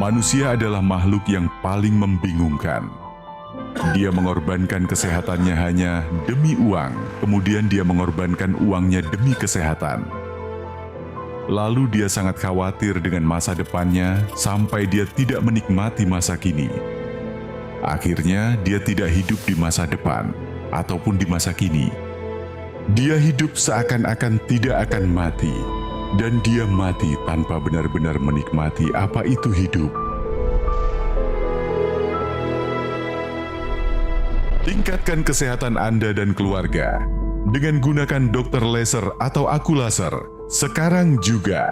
Manusia adalah makhluk yang paling membingungkan. Dia mengorbankan kesehatannya hanya demi uang, kemudian dia mengorbankan uangnya demi kesehatan. Lalu dia sangat khawatir dengan masa depannya sampai dia tidak menikmati masa kini. Akhirnya dia tidak hidup di masa depan ataupun di masa kini. Dia hidup seakan-akan tidak akan mati, dan dia mati tanpa benar-benar menikmati apa itu hidup. Tingkatkan kesehatan Anda dan keluarga dengan gunakan dokter laser atau aku laser sekarang juga.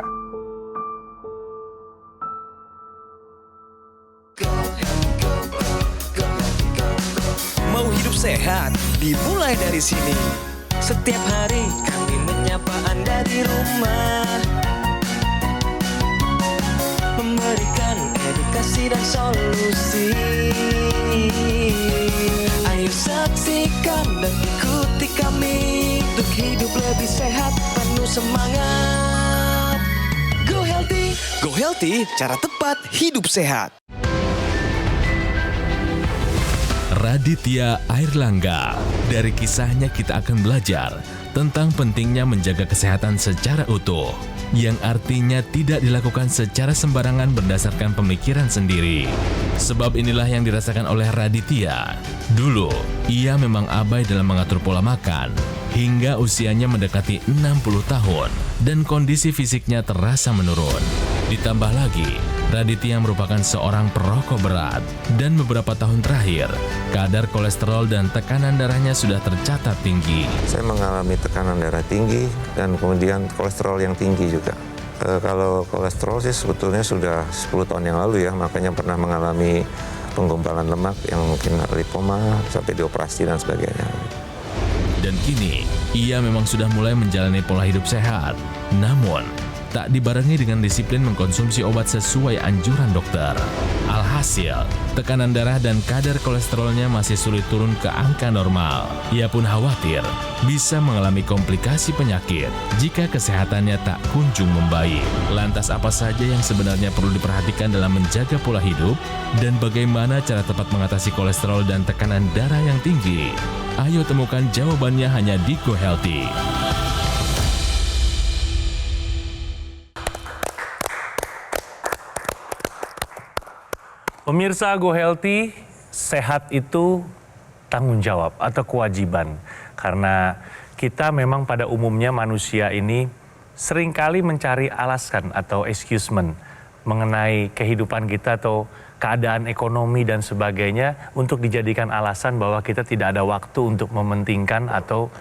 Mau hidup sehat, dimulai dari sini. Setiap hari kami menyapa Anda di rumah, memberikan edukasi dan solusi. Ayo saksikan dan ikuti kami untuk hidup lebih sehat, penuh semangat. Go Healthy, Go Healthy, cara tepat hidup sehat. Raditya Airlangga. Dari kisahnya kita akan belajar tentang pentingnya menjaga kesehatan secara utuh, yang artinya tidak dilakukan secara sembarangan berdasarkan pemikiran sendiri. Sebab inilah yang dirasakan oleh Raditya. Dulu, ia memang abai dalam mengatur pola makan, hingga usianya mendekati 60 tahun dan kondisi fisiknya terasa menurun. Ditambah lagi, Raditya merupakan seorang perokok berat dan beberapa tahun terakhir, kadar kolesterol dan tekanan darahnya sudah tercatat tinggi. Saya mengalami tekanan darah tinggi dan kemudian kolesterol yang tinggi juga. Kalau kolesterol sih sebetulnya sudah 10 tahun yang lalu ya, makanya pernah mengalami penggumpalan lemak yang mungkin lipoma sampai dioperasi dan sebagainya. Dan kini, ia memang sudah mulai menjalani pola hidup sehat. Namun, tak dibarengi dengan disiplin mengkonsumsi obat sesuai anjuran dokter. Alhasil, tekanan darah dan kadar kolesterolnya masih sulit turun ke angka normal. Ia pun khawatir bisa mengalami komplikasi penyakit jika kesehatannya tak kunjung membaik. Lantas apa saja yang sebenarnya perlu diperhatikan dalam menjaga pola hidup? Dan bagaimana cara tepat mengatasi kolesterol dan tekanan darah yang tinggi? Ayo temukan jawabannya hanya di Go Healthy. Pemirsa Go Healthy, sehat itu tanggung jawab atau kewajiban. Karena kita memang pada umumnya manusia ini seringkali mencari alasan atau excusement mengenai kehidupan kita atau keadaan ekonomi dan sebagainya untuk dijadikan alasan bahwa kita tidak ada waktu untuk mementingkan atau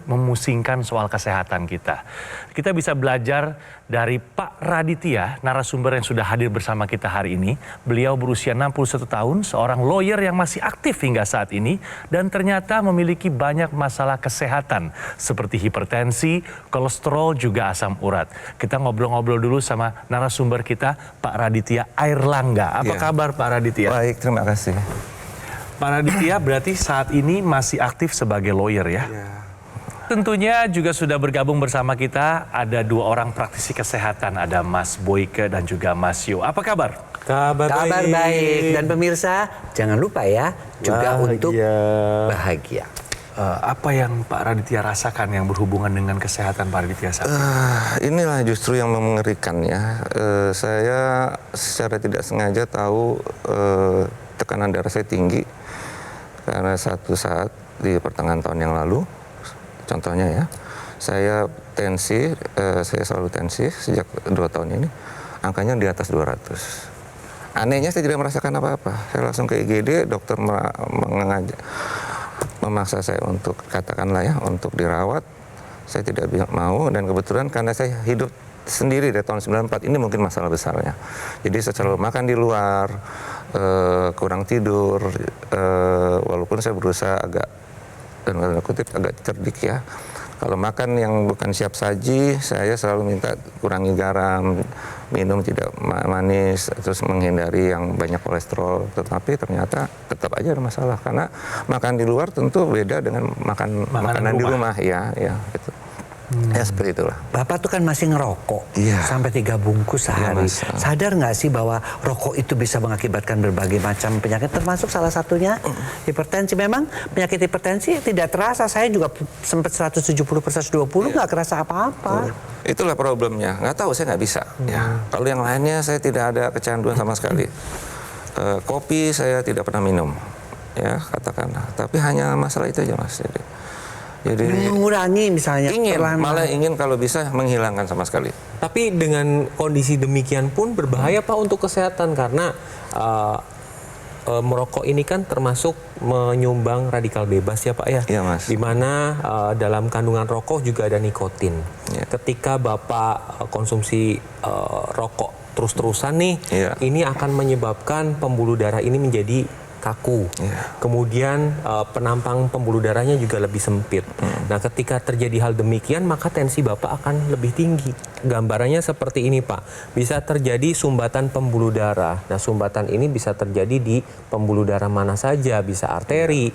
memusingkan soal kesehatan kita. Kita bisa belajar dari Pak Raditya, narasumber yang sudah hadir bersama kita hari ini. Beliau berusia 61 tahun, seorang lawyer yang masih aktif hingga saat ini dan ternyata memiliki banyak masalah kesehatan seperti hipertensi, kolesterol, juga asam urat. Kita ngobrol-ngobrol dulu sama narasumber kita, Pak Raditya Airlangga. Apa kabar Pak Raditya? Baik, terima kasih. Pak Raditya berarti saat ini masih aktif sebagai lawyer ya? Tentunya juga sudah bergabung bersama kita ada dua orang praktisi kesehatan, ada Mas Boyke dan juga Mas Yo. Apa kabar? Kabar baik. Dan pemirsa, jangan lupa ya, juga untuk bahagia. Apa yang Pak Raditya rasakan yang berhubungan dengan kesehatan Pak Raditya saat ini? Inilah justru yang mengerikan ya. Saya secara tidak sengaja tahu tekanan darah saya tinggi karena satu saat di pertengahan tahun yang lalu. Contohnya ya, saya selalu tensi sejak 2 tahun ini, angkanya di atas 200. Anehnya saya tidak merasakan apa-apa. Saya langsung ke IGD, dokter memaksa saya untuk, katakanlah ya, untuk dirawat. Saya tidak mau, dan kebetulan karena saya hidup sendiri dari tahun 94, ini mungkin masalah besarnya. Jadi saya selalu makan di luar, kurang tidur, walaupun saya berusaha agak cerdik ya. Kalau makan yang bukan siap saji, saya selalu minta kurangi garam, minum tidak manis, terus menghindari yang banyak kolesterol. Tetapi ternyata tetap aja ada masalah karena makan di luar tentu beda dengan makanan di rumah ya gitu. Ya seperti itulah. Bapak tuh kan masih ngerokok Iya. sampai 3 bungkus Iya, sehari. Mas. Sadar nggak sih bahwa rokok itu bisa mengakibatkan berbagai macam penyakit, termasuk salah satunya hipertensi. Memang penyakit hipertensi tidak terasa. Saya juga sempat 170/120 nggak kerasa apa-apa. Itulah problemnya. Nggak tahu, saya nggak bisa. Ya. Kalau yang lainnya saya tidak ada kecanduan sama sekali. Kopi saya tidak pernah minum, ya katakanlah. Tapi hanya masalah itu aja, Mas. Jadi Mengurangi misalnya malah ingin kalau bisa menghilangkan sama sekali. Tapi dengan kondisi demikian pun berbahaya Pak untuk kesehatan karena merokok ini kan termasuk menyumbang radikal bebas ya Pak ya. Iya, Mas. Di mana dalam kandungan rokok juga ada nikotin. Iya. Ketika Bapak konsumsi rokok terus-terusan nih, Iya. ini akan menyebabkan pembuluh darah ini menjadi kaku. Iya. Kemudian penampang pembuluh darahnya juga lebih sempit. Nah, ketika terjadi hal demikian, maka tensi Bapak akan lebih tinggi. Gambarannya seperti ini, Pak. Bisa terjadi sumbatan pembuluh darah. Nah, sumbatan ini bisa terjadi di pembuluh darah mana saja, bisa arteri,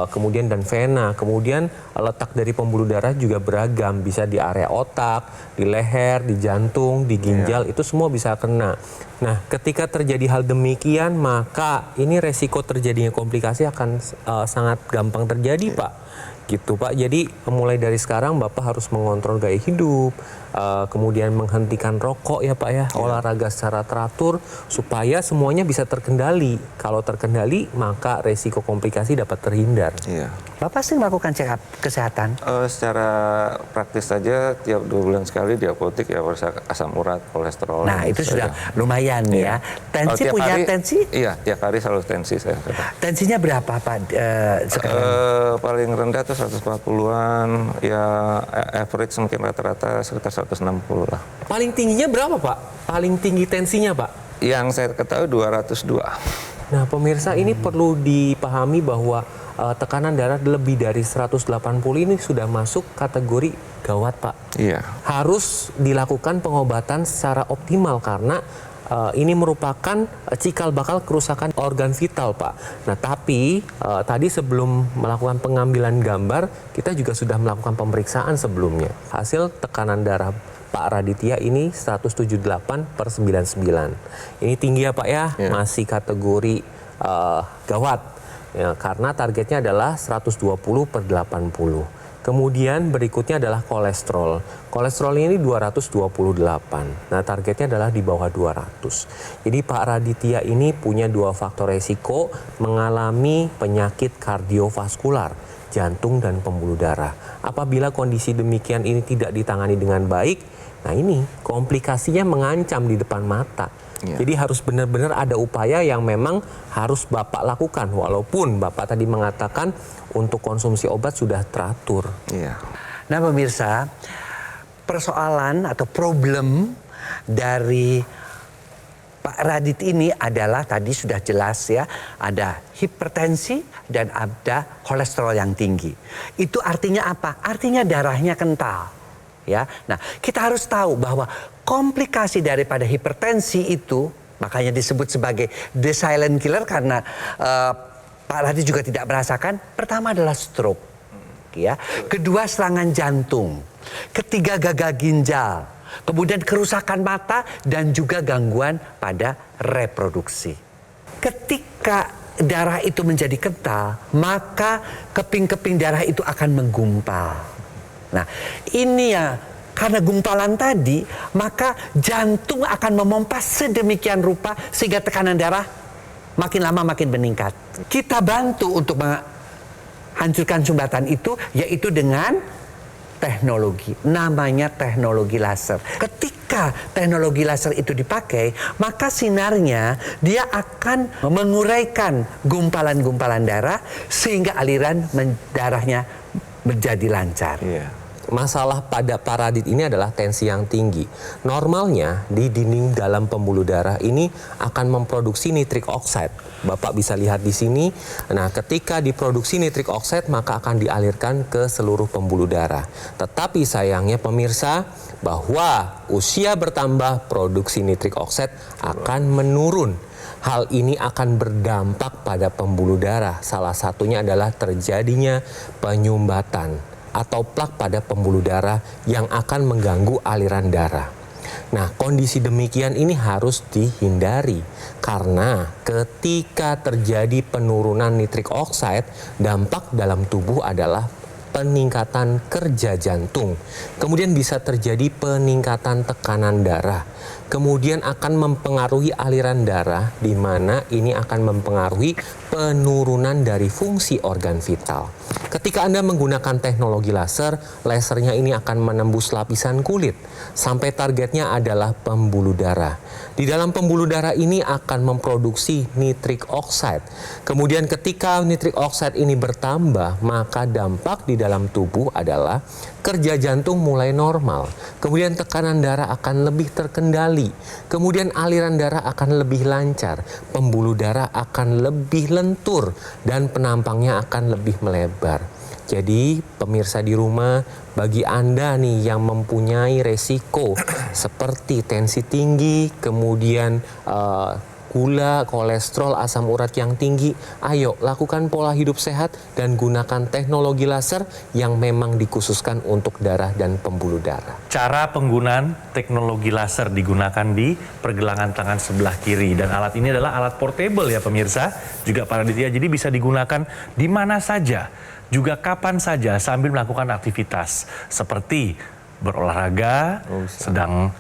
kemudian dan vena. Kemudian letak dari pembuluh darah juga beragam, bisa di area otak, di leher, di jantung, di ginjal, itu semua bisa kena. Nah, ketika terjadi hal demikian, maka ini resiko terjadinya komplikasi akan sangat gampang terjadi, Pak. Gitu, Pak. Jadi mulai dari sekarang Bapak harus mengontrol gaya hidup, kemudian menghentikan rokok ya Pak ya, olahraga secara teratur supaya semuanya bisa terkendali. Kalau terkendali, maka resiko komplikasi dapat terhindar. Iya. Bapak sih melakukan check up kesehatan. Secara praktis saja tiap 2 bulan sekali di apotek ya periksa asam urat, kolesterol. Nah, itu saya. sudah lumayan ya. Tensi Tiap punya hari- tensi? Iya, tiap hari selalu tensi saya. Tensinya berapa Pak sekarang? Paling rendah tuh 140-an, ya average mungkin rata-rata sekitar 160 lah. Paling tingginya berapa Pak? Paling tinggi tensinya Pak? Yang saya ketahui 202. Nah, pemirsa ini perlu dipahami bahwa tekanan darah lebih dari 180 ini sudah masuk kategori gawat, Pak. Iya. Harus dilakukan pengobatan secara optimal karena ini merupakan cikal bakal kerusakan organ vital, Pak. Nah, tapi tadi sebelum melakukan pengambilan gambar, kita juga sudah melakukan pemeriksaan sebelumnya. Hasil tekanan darah Pak Raditya ini 178/99. Ini tinggi ya Pak ya, masih kategori gawat. Ya, karena targetnya adalah 120/80. Kemudian berikutnya adalah kolesterol. Kolesterol ini 228. Nah, targetnya adalah di bawah 200. Jadi Pak Raditya ini punya 2 faktor resiko mengalami penyakit kardiovaskular, jantung dan pembuluh darah. Apabila kondisi demikian ini tidak ditangani dengan baik, nah ini komplikasinya mengancam di depan mata. Jadi harus benar-benar ada upaya yang memang harus Bapak lakukan. Walaupun Bapak tadi mengatakan untuk konsumsi obat sudah teratur. Iya. Nah pemirsa, persoalan atau problem dari Pak Radit ini adalah tadi sudah jelas ya, ada hipertensi dan ada kolesterol yang tinggi. Itu artinya apa? Artinya darahnya kental. Ya, nah kita harus tahu bahwa komplikasi daripada hipertensi itu makanya disebut sebagai the silent killer karena Pak Radit juga tidak merasakan. Pertama adalah stroke, ya. Kedua serangan jantung, ketiga gagal ginjal, kemudian kerusakan mata dan juga gangguan pada reproduksi. Ketika darah itu menjadi kental, maka keping-keping darah itu akan menggumpal. Nah, ini ya, karena gumpalan tadi, maka jantung akan memompa sedemikian rupa sehingga tekanan darah makin lama makin meningkat. Kita bantu untuk menghancurkan sumbatan itu, yaitu dengan teknologi. Namanya teknologi laser. Ketika teknologi laser itu dipakai, maka sinarnya dia akan menguraikan gumpalan-gumpalan darah sehingga aliran darahnya menjadi lancar. Iya. Masalah pada Pak Radit ini adalah tensi yang tinggi. Normalnya di dinding dalam pembuluh darah ini akan memproduksi nitrik oxide. Bapak bisa lihat di sini. Nah, ketika diproduksi nitrik oxide maka akan dialirkan ke seluruh pembuluh darah. Tetapi sayangnya pemirsa, bahwa usia bertambah produksi nitrik oxide akan menurun. Hal ini akan berdampak pada pembuluh darah. Salah satunya adalah terjadinya penyumbatan. atau plak pada pembuluh darah yang akan mengganggu aliran darah. Nah, kondisi demikian ini harus dihindari karena ketika terjadi penurunan nitrik oksida, dampak dalam tubuh adalah peningkatan kerja jantung. Kemudian bisa terjadi peningkatan tekanan darah. Kemudian akan mempengaruhi aliran darah, di mana ini akan mempengaruhi penurunan dari fungsi organ vital. Ketika Anda menggunakan teknologi laser, lasernya ini akan menembus lapisan kulit sampai targetnya adalah pembuluh darah. Di dalam pembuluh darah ini akan memproduksi nitrik oksida. Kemudian ketika nitrik oksida ini bertambah, maka dampak di dalam tubuh adalah kerja jantung mulai normal. Kemudian tekanan darah akan lebih terkendali. Kemudian aliran darah akan lebih lancar. Pembuluh darah akan lebih lentur dan penampangnya akan lebih melebar. Jadi pemirsa di rumah, bagi Anda nih yang mempunyai resiko seperti tensi tinggi, kemudian gula, kolesterol, asam urat yang tinggi, ayo lakukan pola hidup sehat dan gunakan teknologi laser yang memang dikhususkan untuk darah dan pembuluh darah. Cara penggunaan teknologi laser digunakan di pergelangan tangan sebelah kiri, dan alat ini adalah alat portable ya pemirsa, juga para Raditya, jadi bisa digunakan di mana saja, juga kapan saja sambil melakukan aktivitas seperti berolahraga, sedang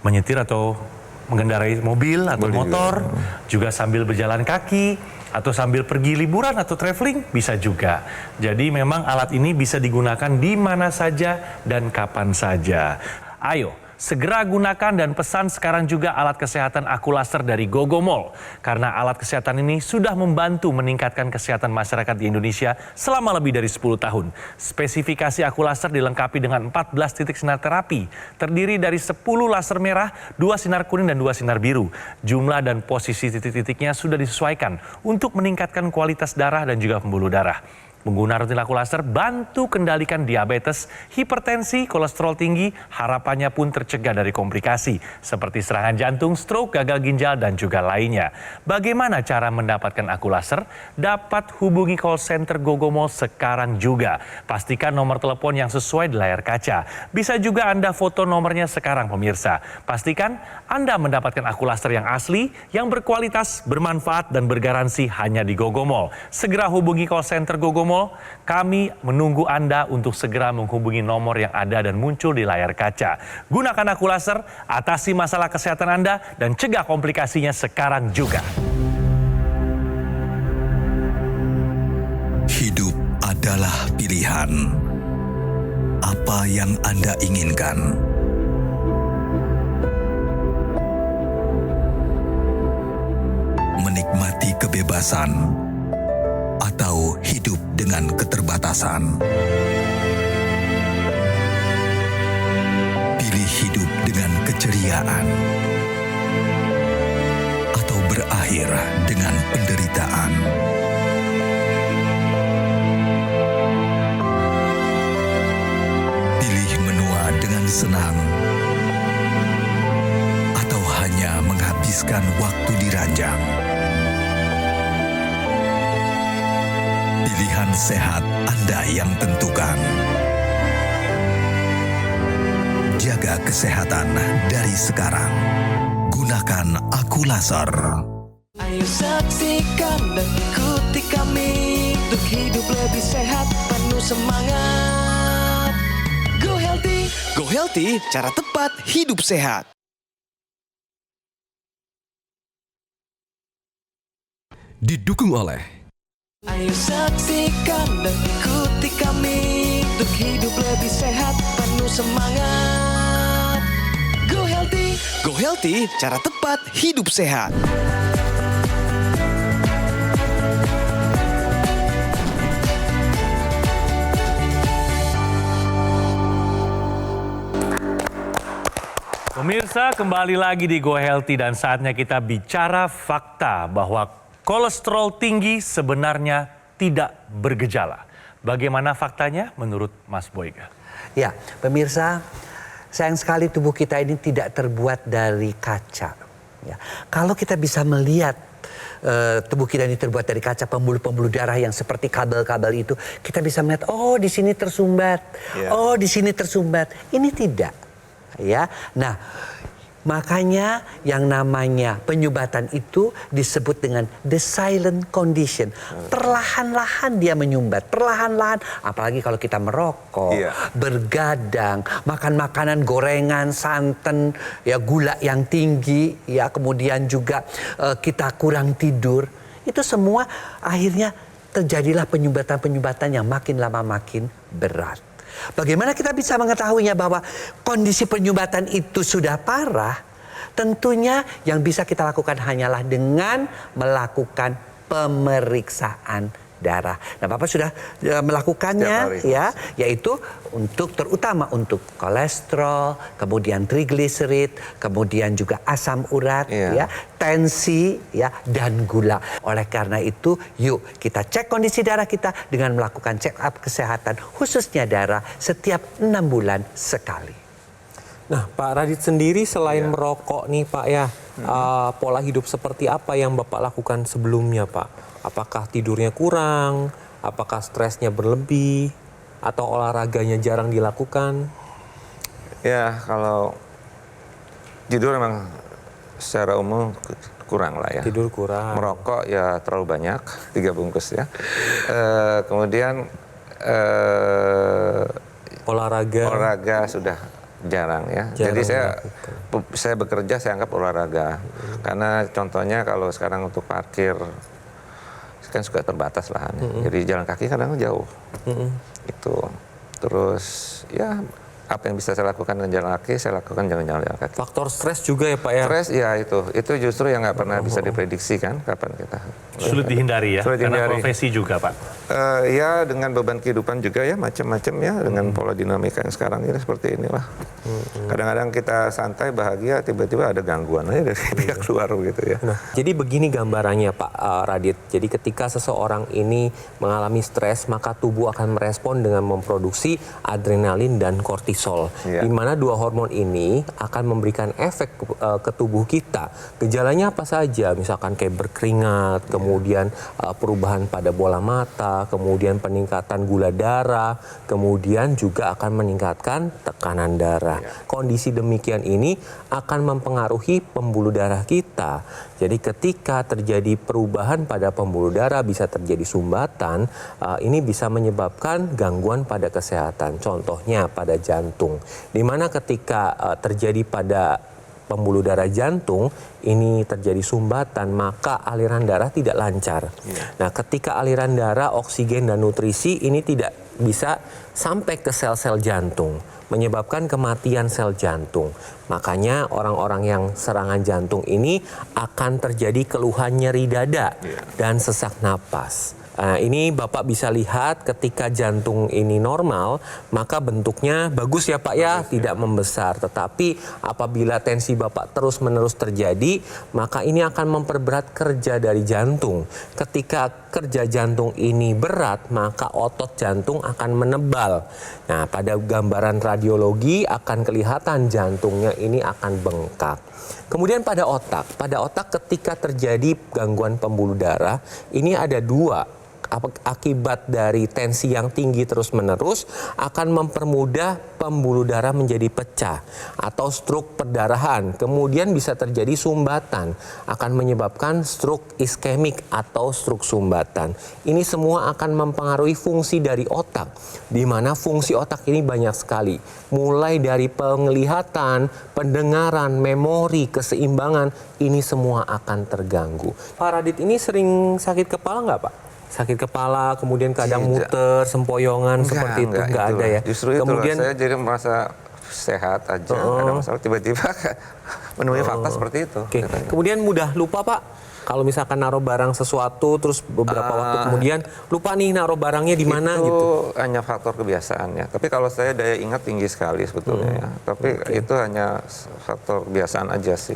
menyetir atau mengendarai mobil atau motor, juga sambil berjalan kaki, atau sambil pergi liburan atau traveling, bisa juga. Jadi memang alat ini bisa digunakan di mana saja dan kapan saja. Ayo, segera gunakan dan pesan sekarang juga alat kesehatan Aku Laser dari Gogomall. Karena alat kesehatan ini sudah membantu meningkatkan kesehatan masyarakat di Indonesia selama lebih dari 10 tahun. Spesifikasi Aku Laser dilengkapi dengan 14 titik sinar terapi. Terdiri dari 10 laser merah, 2 sinar kuning dan 2 sinar biru. Jumlah dan posisi titik-titiknya sudah disesuaikan untuk meningkatkan kualitas darah dan juga pembuluh darah. Pengguna rutin Aku Laser bantu kendalikan diabetes, hipertensi, kolesterol tinggi, harapannya pun tercegah dari komplikasi seperti serangan jantung, stroke, gagal ginjal, dan juga lainnya. Bagaimana cara mendapatkan Aku Laser? Dapat hubungi call center Gogomall sekarang juga. Pastikan nomor telepon yang sesuai di layar kaca. Bisa juga Anda foto nomornya sekarang pemirsa. Pastikan Anda mendapatkan Aku Laser yang asli, yang berkualitas, bermanfaat, dan bergaransi hanya di Gogomall. Segera hubungi call center Gogomall. Kami menunggu Anda untuk segera menghubungi nomor yang ada dan muncul di layar kaca. Gunakan Aku Laser, atasi masalah kesehatan Anda, dan cegah komplikasinya sekarang juga. Hidup adalah pilihan. Apa yang Anda inginkan? Menikmati kebebasan atau hidup dengan keterbatasan? Pilih hidup dengan keceriaan atau berakhir dengan penderitaan? Pilih menua dengan senang atau hanya menghabiskan waktu di ranjang? Pilihan sehat Anda yang tentukan. Jaga kesehatan dari sekarang. Gunakan Aku Laser. Ayo saksikan dan ikuti kami untuk hidup lebih sehat, penuh semangat. Go Healthy, cara tepat hidup sehat. Didukung oleh Ayo saksikan dan ikuti kami untuk hidup lebih sehat, penuh semangat. Go Healthy, cara tepat hidup sehat. Pemirsa, kembali lagi di Go Healthy dan saatnya kita bicara fakta bahwa kolesterol tinggi sebenarnya tidak bergejala. Bagaimana faktanya menurut Mas Boyga? Ya, pemirsa, sayang sekali tubuh kita ini tidak terbuat dari kaca. Ya. Kalau kita bisa melihat tubuh kita ini terbuat dari kaca pembuluh-pembuluh darah yang seperti kabel-kabel itu, kita bisa melihat, oh di sini tersumbat, oh di sini tersumbat. Ini tidak, ya. Nah, makanya yang namanya penyumbatan itu disebut dengan the silent condition. Perlahan-lahan dia menyumbat, perlahan-lahan. Apalagi kalau kita merokok, bergadang, makan makanan gorengan, santan, ya gula yang tinggi, ya kemudian juga kita kurang tidur. Itu semua akhirnya terjadilah penyumbatan-penyumbatan yang makin lama makin berat. Bagaimana kita bisa mengetahuinya bahwa kondisi penyumbatan itu sudah parah? Tentunya yang bisa kita lakukan hanyalah dengan melakukan pemeriksaan darah. Nah, Bapak sudah melakukannya, ya, yaitu terutama untuk kolesterol, kemudian trigliserid, kemudian juga asam urat, ya, tensi, ya, dan gula. Oleh karena itu, yuk kita cek kondisi darah kita dengan melakukan check up kesehatan, khususnya darah setiap 6 bulan sekali. Nah, Pak Radit sendiri selain merokok nih Pak ya, pola hidup seperti apa yang Bapak lakukan sebelumnya Pak? Apakah tidurnya kurang? Apakah stresnya berlebih? Atau olahraganya jarang dilakukan? Ya, kalau tidur memang secara umum kurang lah ya. Tidur kurang. Merokok ya terlalu banyak, 3 bungkus ya. Kemudian olahraga sudah jarang ya. Jadi saya bekerja, saya anggap olahraga. Karena contohnya kalau sekarang untuk parkir kan suka terbatas lahannya. Jadi jalan kaki kadang jauh. Itu. Terus ya apa yang bisa saya lakukan dengan jalan kaki, saya lakukan jalan kaki. Faktor stres juga ya Pak ya? Stres ya itu justru yang nggak pernah bisa diprediksi kan kapan kita. Sulit dihindari ya, karena profesi juga Pak. Ya dengan beban kehidupan juga ya macam-macam ya dengan pola dinamika yang sekarang ini seperti inilah. Kadang-kadang kita santai bahagia tiba-tiba ada gangguan aja dari pihak luar gitu ya. Nah, jadi begini gambarannya Pak Radit. Jadi ketika seseorang ini mengalami stres maka tubuh akan merespon dengan memproduksi adrenalin dan kortisol. Di mana 2 hormon ini akan memberikan efek ke tubuh kita. Gejalanya apa saja? Misalkan kayak berkeringat, kemudian perubahan pada bola mata, kemudian peningkatan gula darah, kemudian juga akan meningkatkan tekanan darah. Kondisi demikian ini akan mempengaruhi pembuluh darah kita. Jadi ketika terjadi perubahan pada pembuluh darah, bisa terjadi sumbatan, ini bisa menyebabkan gangguan pada kesehatan. Contohnya pada jantung, di mana ketika terjadi pada pembuluh darah jantung ini terjadi sumbatan, maka aliran darah tidak lancar. Nah, ketika aliran darah, oksigen dan nutrisi ini tidak bisa sampai ke sel-sel jantung, menyebabkan kematian sel jantung. Makanya orang-orang yang serangan jantung ini akan terjadi keluhan nyeri dada dan sesak napas. Nah, ini Bapak bisa lihat ketika jantung ini normal, maka bentuknya bagus ya Pak ya, tidak membesar. Tetapi apabila tensi Bapak terus-menerus terjadi, maka ini akan memperberat kerja dari jantung. Ketika kerja jantung ini berat, maka otot jantung akan menebal. Nah, pada gambaran radiologi akan kelihatan jantungnya ini akan bengkak. Kemudian pada otak ketika terjadi gangguan pembuluh darah, ini ada 2. Akibat dari tensi yang tinggi terus-menerus akan mempermudah pembuluh darah menjadi pecah atau stroke perdarahan. Kemudian bisa terjadi sumbatan, akan menyebabkan stroke iskemik atau stroke sumbatan. Ini semua akan mempengaruhi fungsi dari otak, di mana fungsi otak ini banyak sekali. Mulai dari penglihatan, pendengaran, memori, keseimbangan, ini semua akan terganggu. Pak Radit ini sering sakit kepala nggak Pak? Sakit kepala, kemudian kadang muter, sempoyongan seperti itu, nggak ada ya. Justru kemudian saya jadi merasa sehat aja, ada masalah tiba-tiba menemui fakta seperti itu. Kemudian mudah lupa Pak, kalau misalkan naruh barang sesuatu terus beberapa waktu kemudian lupa nih naruh barangnya di mana gitu. Itu hanya faktor kebiasaan ya. Tapi kalau saya daya ingat tinggi sekali sebetulnya ya. Tapi itu hanya faktor kebiasaan aja sih.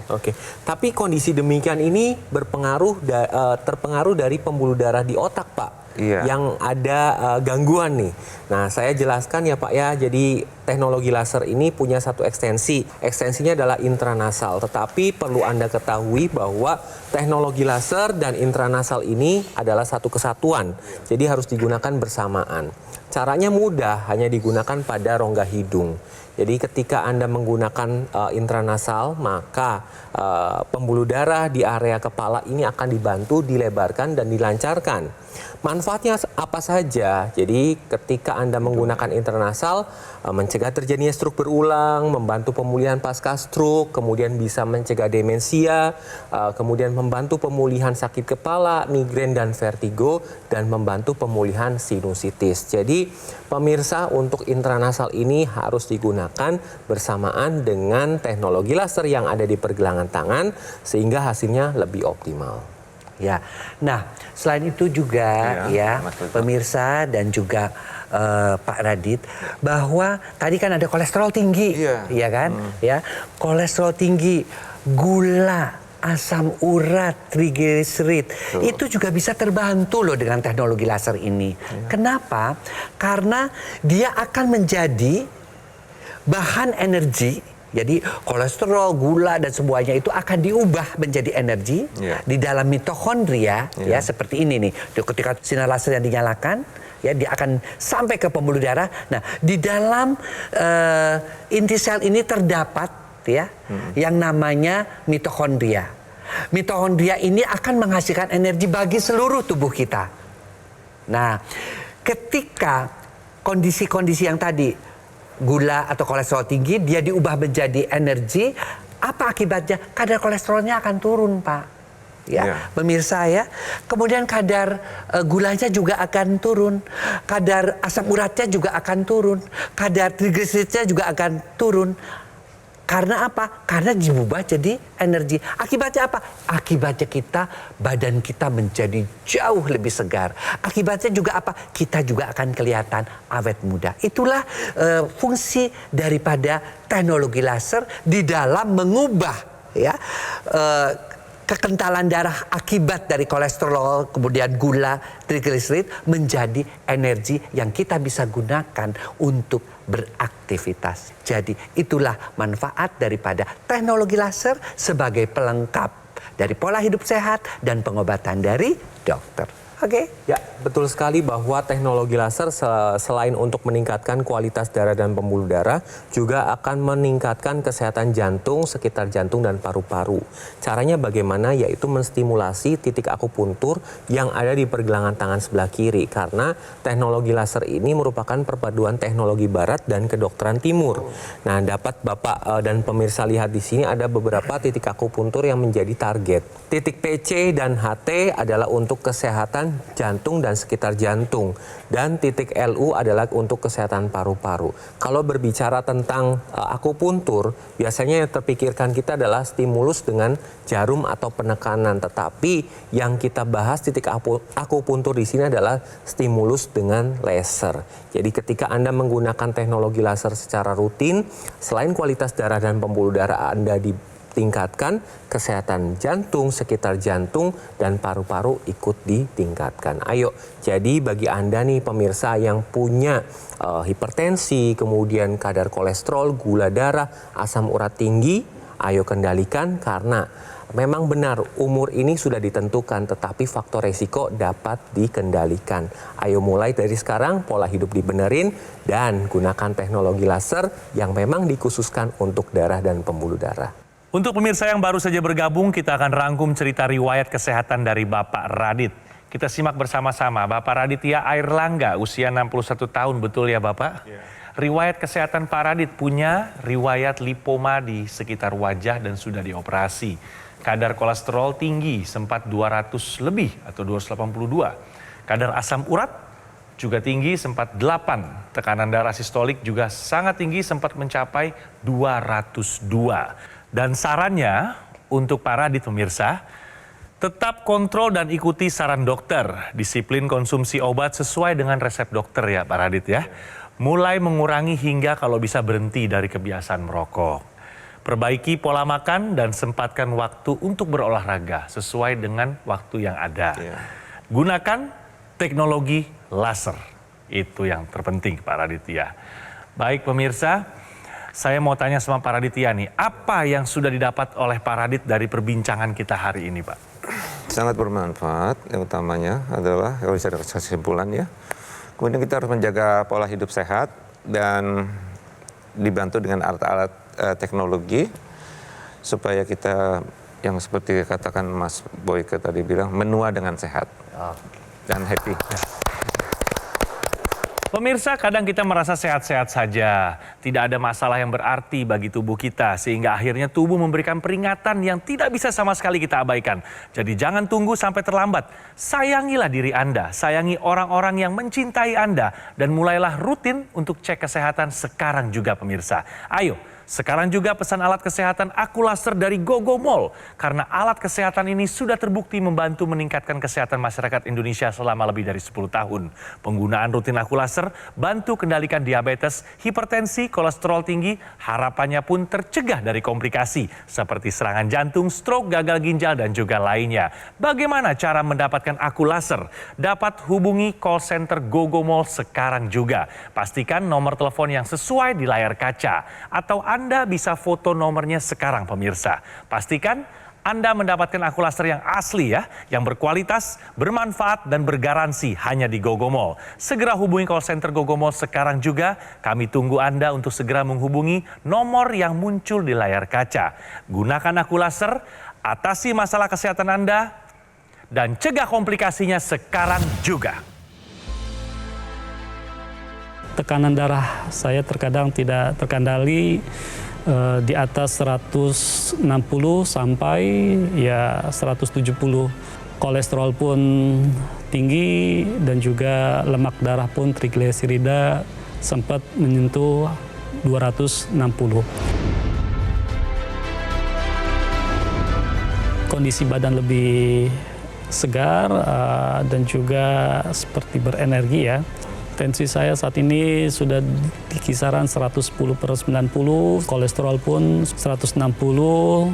Tapi kondisi demikian ini terpengaruh dari pembuluh darah di otak Pak. yang ada gangguan nih. Nah, saya jelaskan ya Pak ya. Jadi teknologi laser ini punya satu ekstensi. Ekstensinya adalah intranasal. Tetapi perlu Anda ketahui bahwa teknologi laser dan intranasal ini adalah satu kesatuan. Jadi harus digunakan bersamaan. Caranya mudah, hanya digunakan pada rongga hidung. Jadi ketika Anda menggunakan intranasal, maka pembuluh darah di area kepala ini akan dibantu, dilebarkan, dan dilancarkan. Manfaatnya apa saja? Jadi ketika Anda menggunakan intranasal, mencegah terjadinya stroke berulang, membantu pemulihan pasca stroke, kemudian bisa mencegah demensia, kemudian membantu pemulihan sakit kepala, migrain dan vertigo, dan membantu pemulihan sinusitis. Jadi pemirsa, untuk intranasal ini harus digunakan bersamaan dengan teknologi laser yang ada di pergelangan tangan sehingga hasilnya lebih optimal. Ya, nah selain itu juga pemirsa dan juga Pak Radit, bahwa tadi kan ada kolesterol tinggi, ya kan? Ya, kolesterol tinggi, gula, asam urat, trigliserid, itu juga bisa terbantu loh dengan teknologi laser ini. Kenapa? Karena dia akan menjadi bahan energi. Jadi kolesterol, gula, dan semuanya itu akan diubah menjadi energi di dalam mitokondria, ya seperti ini nih. Ketika sinar laser yang dinyalakan, ya dia akan sampai ke pembuluh darah. Nah, di dalam inti sel ini terdapat yang namanya mitokondria. Mitokondria ini akan menghasilkan energi bagi seluruh tubuh kita. Nah, ketika kondisi-kondisi yang tadi, gula atau kolesterol tinggi, dia diubah menjadi energi, apa akibatnya? Kadar kolesterolnya akan turun, Pak. Pemirsa ya. Kemudian kadar gulanya juga akan turun, kadar asam uratnya juga akan turun, kadar trigliseridnya juga akan turun. Karena apa? Karena diubah jadi energi. Akibatnya apa? Akibatnya badan kita menjadi jauh lebih segar. Akibatnya juga apa? Kita juga akan kelihatan awet muda. Itulah fungsi daripada teknologi laser di dalam mengubah kekentalan darah akibat dari kolesterol, kemudian gula, trigliserid menjadi energi yang kita bisa gunakan untuk beraktivitas. Jadi itulah manfaat daripada teknologi laser sebagai pelengkap dari pola hidup sehat dan pengobatan dari dokter. Oke. Ya, betul sekali bahwa teknologi laser selain untuk meningkatkan kualitas darah dan pembuluh darah, juga akan meningkatkan kesehatan jantung, sekitar jantung dan paru-paru. Caranya bagaimana? Yaitu menstimulasi titik akupuntur yang ada di pergelangan tangan sebelah kiri. Karena teknologi laser ini merupakan perpaduan teknologi barat dan kedokteran timur. Nah, dapat Bapak dan pemirsa lihat di sini ada beberapa titik akupuntur yang menjadi target. Titik PC dan HT adalah untuk kesehatan jantung dan sekitar jantung, dan titik LU adalah untuk kesehatan paru-paru. Kalau berbicara tentang akupuntur, biasanya yang terpikirkan kita adalah stimulus dengan jarum atau penekanan, tetapi yang kita bahas titik akupuntur di sini adalah stimulus dengan laser. Jadi ketika Anda menggunakan teknologi laser secara rutin, selain kualitas darah dan pembuluh darah Anda tingkatkan, kesehatan jantung, sekitar jantung, dan paru-paru ikut ditingkatkan. Ayo, jadi bagi Anda nih pemirsa yang punya hipertensi, kemudian kadar kolesterol, gula darah, asam urat tinggi, ayo kendalikan karena memang benar umur ini sudah ditentukan, tetapi faktor resiko dapat dikendalikan. Ayo mulai dari sekarang pola hidup dibenerin dan gunakan teknologi laser yang memang dikhususkan untuk darah dan pembuluh darah. Untuk pemirsa yang baru saja bergabung, kita akan rangkum cerita riwayat kesehatan dari Bapak Radit. Kita simak bersama-sama. Bapak Raditya Airlangga, usia 61 tahun, betul ya Bapak? Riwayat kesehatan Pak Radit punya riwayat lipoma di sekitar wajah dan sudah dioperasi. Kadar kolesterol tinggi, sempat 200 lebih atau 282. Kadar asam urat juga tinggi, sempat 8. Tekanan darah sistolik juga sangat tinggi, sempat mencapai 202. Dan sarannya untuk Pak Radit pemirsa, tetap kontrol dan ikuti saran dokter. Disiplin konsumsi obat sesuai dengan resep dokter ya Pak Radit ya. Mulai mengurangi hingga kalau bisa berhenti dari kebiasaan merokok. Perbaiki pola makan dan sempatkan waktu untuk berolahraga sesuai dengan waktu yang ada. Gunakan teknologi laser. Itu yang terpenting Pak Raditya. Baik pemirsa, saya mau tanya sama Pak Raditya nih, apa yang sudah didapat oleh Pak Radit dari perbincangan kita hari ini Pak? Sangat bermanfaat, yang utamanya adalah kalau bisa ada kesimpulan ya. Kemudian kita harus menjaga pola hidup sehat dan dibantu dengan alat-alat teknologi supaya kita yang seperti katakan Mas Boyke tadi bilang menua dengan sehat dan happy. Pemirsa, kadang kita merasa sehat-sehat saja, tidak ada masalah yang berarti bagi tubuh kita, sehingga akhirnya tubuh memberikan peringatan yang tidak bisa sama sekali kita abaikan. Jadi jangan tunggu sampai terlambat. Sayangilah diri Anda, sayangi orang-orang yang mencintai Anda, dan mulailah rutin untuk cek kesehatan sekarang juga pemirsa. Ayo, sekarang juga pesan alat kesehatan Akulaser dari Gogomall. Karena alat kesehatan ini sudah terbukti membantu meningkatkan kesehatan masyarakat Indonesia selama lebih dari 10 tahun. Penggunaan rutin Akulaser bantu kendalikan diabetes, hipertensi, kolesterol tinggi, harapannya pun tercegah dari komplikasi seperti serangan jantung, stroke, gagal ginjal, dan juga lainnya. Bagaimana cara mendapatkan Akulaser? Dapat hubungi call center Gogomall sekarang juga. Pastikan nomor telepon yang sesuai di layar kaca. Atau Anda bisa foto nomornya sekarang pemirsa. Pastikan Anda mendapatkan Akulaser yang asli ya, yang berkualitas, bermanfaat, dan bergaransi hanya di Gogomall. Segera hubungi call center Gogomall sekarang juga. Kami tunggu Anda untuk segera menghubungi nomor yang muncul di layar kaca. Gunakan Akulaser, atasi masalah kesehatan Anda, dan cegah komplikasinya sekarang juga. Tekanan darah saya terkadang tidak terkendali, di atas 160 sampai ya 170. Kolesterol pun tinggi dan juga lemak darah pun trigliserida sempat menyentuh 260. Kondisi badan lebih segar dan juga seperti berenergi ya. Tensi saya saat ini sudah di kisaran 110/90, kolesterol pun 160,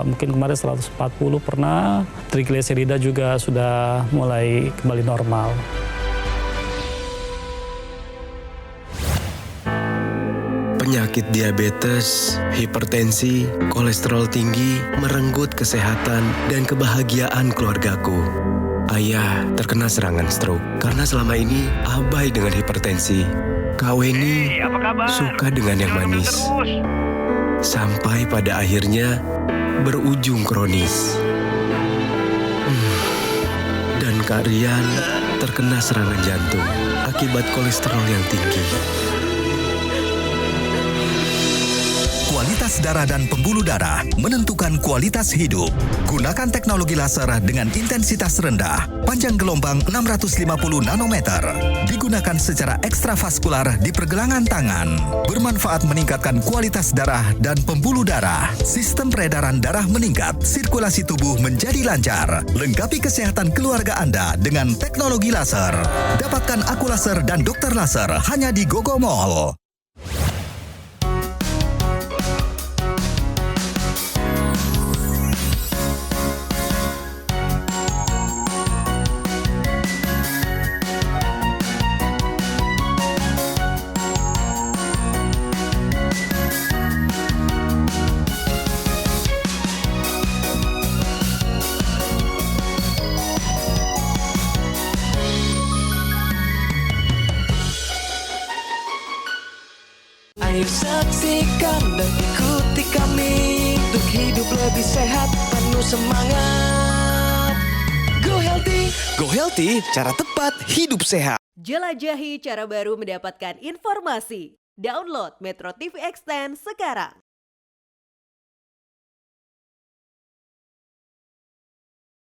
mungkin kemarin 140 pernah, trigliserida juga sudah mulai kembali normal. Penyakit diabetes, hipertensi, kolesterol tinggi merenggut kesehatan dan kebahagiaan keluargaku. Ayah terkena serangan stroke karena selama ini abai dengan hipertensi. Kak Weni suka dengan yang manis. Sampai pada akhirnya berujung kronis. Dan Kak Rian terkena serangan jantung akibat kolesterol yang tinggi. Kualitas darah dan pembuluh darah menentukan kualitas hidup. Gunakan teknologi laser dengan intensitas rendah, panjang gelombang 650 nanometer. Digunakan secara ekstravaskular di pergelangan tangan. Bermanfaat meningkatkan kualitas darah dan pembuluh darah. Sistem peredaran darah meningkat, sirkulasi tubuh menjadi lancar. Lengkapi kesehatan keluarga Anda dengan teknologi laser. Dapatkan Akulaser dan dokter laser hanya di Gogomall. Ayo saksikan dan ikuti kami untuk hidup lebih sehat, penuh semangat. Go Healthy, cara tepat hidup sehat. Jelajahi cara baru mendapatkan informasi. Download Metro TV Extend sekarang.